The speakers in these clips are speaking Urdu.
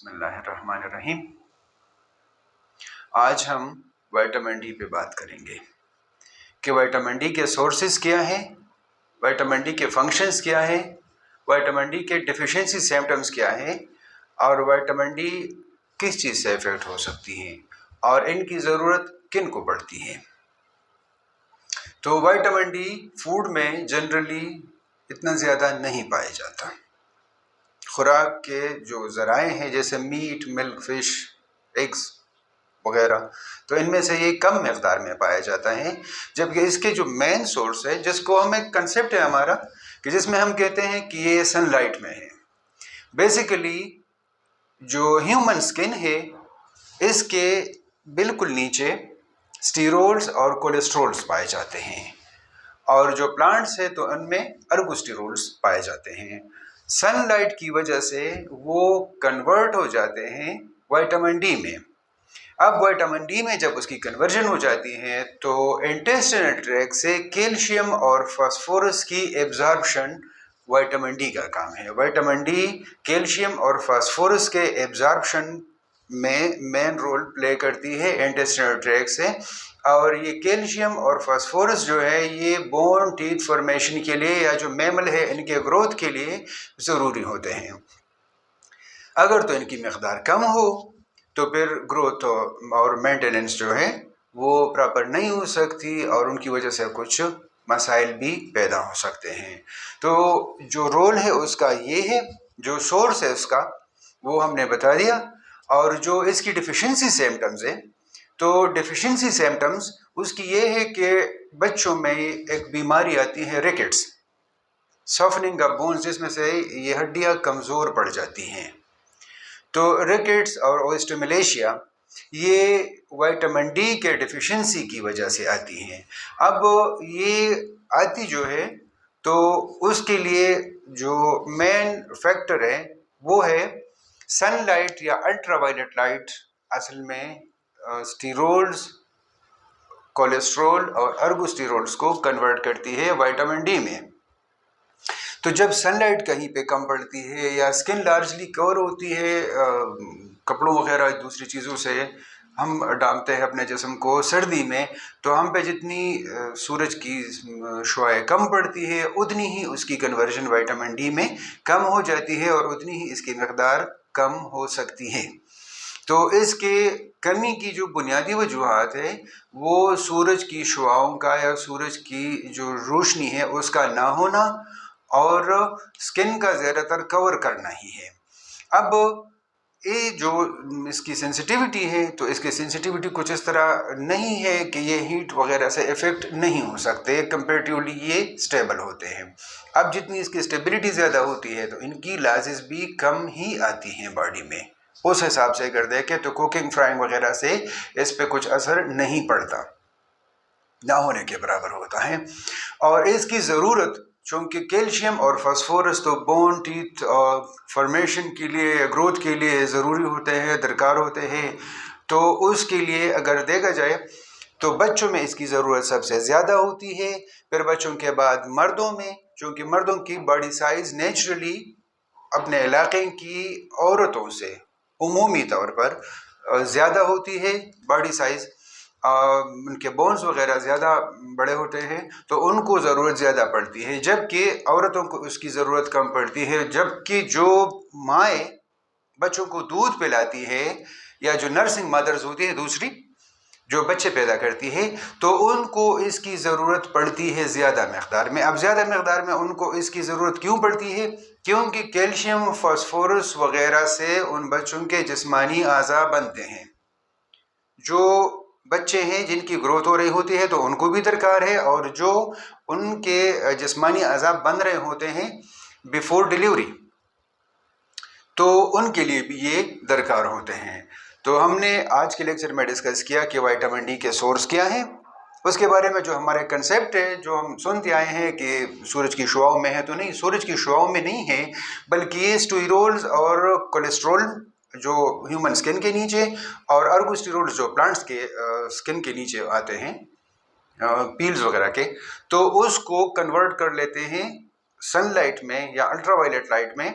بسم اللہ الرحمن الرحیم۔ آج ہم وائٹامن ڈی پہ بات کریں گے کہ وائٹامن ڈی کے سورسز کیا ہیں، وائٹامن ڈی کے فنکشنز کیا ہیں، وائٹامن ڈی کے ڈیفیشنسی سمپٹمز کیا ہیں، اور وائٹامن ڈی کس چیز سے افیکٹ ہو سکتی ہیں اور ان کی ضرورت کن کو پڑتی ہے۔ تو وائٹامن ڈی فوڈ میں جنرلی اتنا زیادہ نہیں پایا جاتا۔ خوراک کے جو ذرائع ہیں جیسے میٹ، ملک، فش، ایگز وغیرہ، تو ان میں سے یہ کم مقدار میں پایا جاتا ہے، جبکہ اس کے جو مین سورس ہے جس کو ہم ایک کنسیپٹ ہے ہمارا کہ جس میں ہم کہتے ہیں کہ یہ سن لائٹ میں ہے۔ بیسیکلی جو ہیومن سکن ہے اس کے بالکل نیچے سٹیرولز اور کولیسٹرولز پائے جاتے ہیں، اور جو پلانٹس ہیں تو ان میں ارگوسٹیرولز پائے جاتے ہیں۔ سن لائٹ کی وجہ سے وہ کنورٹ ہو جاتے ہیں وائٹامن ڈی میں۔ اب وائٹامن ڈی میں جب اس کی کنورژن ہو جاتی ہے تو انٹسٹینل ٹریکٹ سے کیلشیم اور فاسفورس کی ایبزارپشن وائٹامن ڈی کا کام ہے۔ وائٹامن ڈی کیلشیم اور فاسفورس کے ایبزارپشن میں مین رول پلے کرتی ہے انٹسٹینل ٹریکٹ سے، اور یہ کیلشیم اور فاسفورس جو ہے یہ بون ٹیتھ فارمیشن کے لیے یا جو میمل ہے ان کے گروتھ کے لیے ضروری ہوتے ہیں۔ اگر تو ان کی مقدار کم ہو تو پھر گروتھ اور مینٹیننس جو ہے وہ پراپر نہیں ہو سکتی، اور ان کی وجہ سے کچھ مسائل بھی پیدا ہو سکتے ہیں۔ تو جو رول ہے اس کا یہ ہے، جو سورس ہے اس کا وہ ہم نے بتا دیا، اور جو اس کی ڈیفیشنسی سمپٹمز ہے تو ڈیفیشنسی سمپٹمز اس کی یہ ہے کہ بچوں میں ایک بیماری آتی ہے ریکٹس، سافننگ آف بونز، جس میں سے یہ ہڈیاں کمزور پڑ جاتی ہیں۔ تو ریکٹس اور اوسٹومیلیشیا یہ وائٹامن ڈی کے ڈیفیشنسی کی وجہ سے آتی ہیں۔ اب یہ آتی جو ہے تو اس کے لیے جو مین فیکٹر ہے وہ ہے سن لائٹ یا الٹرا وائلٹ لائٹ، اصل میں سٹیرولز، کولیسٹرول اور ارگوسٹیرولز کو کنورٹ کرتی ہے وائٹامن ڈی میں۔ تو جب سن لائٹ کہیں پہ کم پڑتی ہے یا اسکن لارجلی کور ہوتی ہے کپڑوں وغیرہ دوسری چیزوں سے، ہم ڈالتے ہیں اپنے جسم کو سردی میں، تو ہم پہ جتنی سورج کی شعاع کم پڑتی ہے اتنی ہی اس کی کنورژن وائٹامن ڈی میں کم ہو جاتی ہے، اور اتنی ہی اس کی مقدار کم ہو سکتی ہے۔ تو اس کے کمی کی جو بنیادی وجوہات ہے وہ سورج کی شعاؤں کا یا سورج کی جو روشنی ہے اس کا نہ ہونا اور سکن کا زیادہ تر کور کرنا ہی ہے۔ اب یہ جو اس کی سینسٹیوٹی ہے تو اس کی سینسٹیوٹی کچھ اس طرح نہیں ہے کہ یہ ہیٹ وغیرہ سے افیکٹ نہیں ہو سکتے، کمپیریٹیولی یہ سٹیبل ہوتے ہیں۔ اب جتنی اس کی سٹیبلٹی زیادہ ہوتی ہے تو ان کی لاسز بھی کم ہی آتی ہیں باڈی میں۔ اس حساب سے اگر دیکھیں تو کوکنگ فرائنگ وغیرہ سے اس پہ کچھ اثر نہیں پڑتا، نہ ہونے کے برابر ہوتا ہے۔ اور اس کی ضرورت چونکہ کیلشیم اور فاسفورس تو بون ٹیتھ فارمیشن کے لیے، گروتھ کے لیے ضروری ہوتے ہیں، درکار ہوتے ہیں، تو اس کے لیے اگر دیکھا جائے تو بچوں میں اس کی ضرورت سب سے زیادہ ہوتی ہے، پھر بچوں کے بعد مردوں میں، چونکہ مردوں کی باڈی سائز نیچرلی اپنے علاقے کی عورتوں سے عمومی طور پر زیادہ ہوتی ہے باڈی سائز، ان کے بونز وغیرہ زیادہ بڑے ہوتے ہیں تو ان کو ضرورت زیادہ پڑتی ہے، جبکہ عورتوں کو اس کی ضرورت کم پڑتی ہے۔ جبکہ جو مائیں بچوں کو دودھ پلاتی ہے یا جو نرسنگ مدرز ہوتی ہے دوسری جو بچے پیدا کرتی ہے تو ان کو اس کی ضرورت پڑتی ہے زیادہ مقدار میں۔ اب زیادہ مقدار میں ان کو اس کی ضرورت کیوں پڑتی ہے؟ کیونکہ کیلشیم، فاسفورس وغیرہ سے ان بچوں کے جسمانی اعضاء بنتے ہیں۔ جو بچے ہیں جن کی گروتھ ہو رہی ہوتی ہے تو ان کو بھی درکار ہے، اور جو ان کے جسمانی اعضاء بن رہے ہوتے ہیں بیفور ڈیلیوری تو ان کے لیے بھی یہ درکار ہوتے ہیں۔ تو ہم نے آج کے لیکچر میں ڈسکس کیا کہ وائٹامن ڈی کے سورس کیا ہیں، اس کے بارے میں جو ہمارے کنسیپٹ ہے جو ہم سنتے آئے ہیں کہ سورج کی شعاؤں میں ہے، تو نہیں، سورج کی شعاؤں میں نہیں ہے، بلکہ یہ سٹیرولز اور کولیسٹرول جو ہیومن سکن کے نیچے اور ارگوسٹیرولز جو پلانٹس کے سکن کے نیچے آتے ہیں پیلز وغیرہ کے، تو اس کو کنورٹ کر لیتے ہیں سن لائٹ میں یا الٹرا وائلٹ لائٹ میں،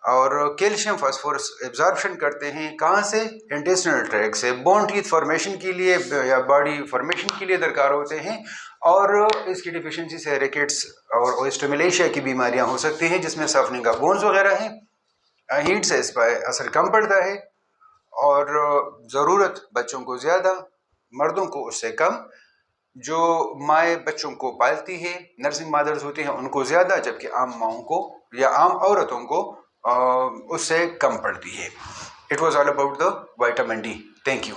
اور کیلشیم فاسفورس ایبزارپشن کرتے ہیں کہاں سے؟ انٹیسٹنل ٹریک سے. بون ٹیتھ فارمیشن کے لیے یا باڈی فارمیشن کے لیے درکار ہوتے ہیں. اور اس کی ڈیفیشنسی سے ریکٹس اور اوسٹومیلیشیا کی بیماریاں ہو سکتی ہیں جس میں سفننگ آف بونز وغیرہ ہیں. ہیٹ سے اس پر اثر کم پڑتا ہے اور ضرورت بچوں کو زیادہ، مردوں کو اس سے کم. جو مائیں بچوں کو پالتی ہے، نرسنگ مادرز ہوتی ہیں، ان کو زیادہ، جبکہ عام ماؤں کو یا عام عورتوں کو اس سے کم پڑتی ہے. It was all about the vitamin D. Thank you.